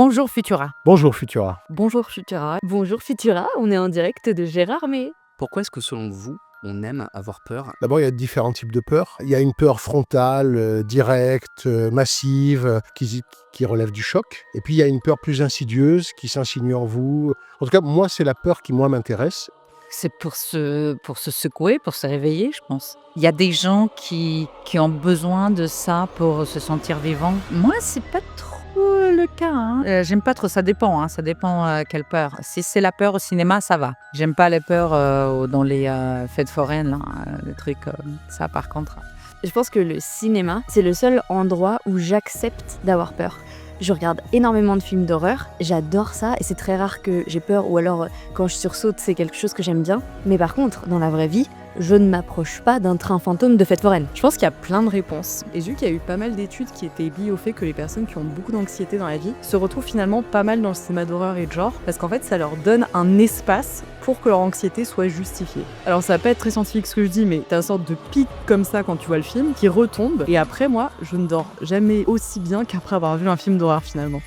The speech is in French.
Bonjour Futura. Bonjour Futura. Bonjour Futura. Bonjour Futura, on est en direct de Gérardmer. Pourquoi est-ce que selon vous, on aime avoir peur? D'abord, il y a différents types de peurs. Il y a une peur frontale, directe, massive, qui relève du choc. Et puis, il y a une peur plus insidieuse qui s'insinue en vous. En tout cas, moi, c'est la peur qui, moi, m'intéresse. C'est pour se secouer, pour se réveiller, je pense. Il y a des gens qui ont besoin de ça pour se sentir vivant. Moi, c'est pas trop le cas. J'aime pas trop, ça dépend. Ça dépend quelle peur. Si c'est la peur au cinéma, ça va. J'aime pas les peurs dans les fêtes foraines, là, les trucs, ça par contre. Je pense que le cinéma, c'est le seul endroit où j'accepte d'avoir peur. Je regarde énormément de films d'horreur, j'adore ça et c'est très rare que j'ai peur ou alors quand je sursaute c'est quelque chose que j'aime bien. Mais par contre, dans la vraie vie, je ne m'approche pas d'un train fantôme de fête foraine. Je pense qu'il y a plein de réponses. Et j'ai vu qu'il y a eu pas mal d'études qui étaient liées au fait que les personnes qui ont beaucoup d'anxiété dans la vie se retrouvent finalement pas mal dans le cinéma d'horreur et de genre, parce qu'en fait ça leur donne un espace pour que leur anxiété soit justifiée. Alors ça va pas être très scientifique ce que je dis, mais t'as une sorte de pic comme ça quand tu vois le film qui retombe. Et après moi, je ne dors jamais aussi bien qu'après avoir vu un film d'horreur finalement.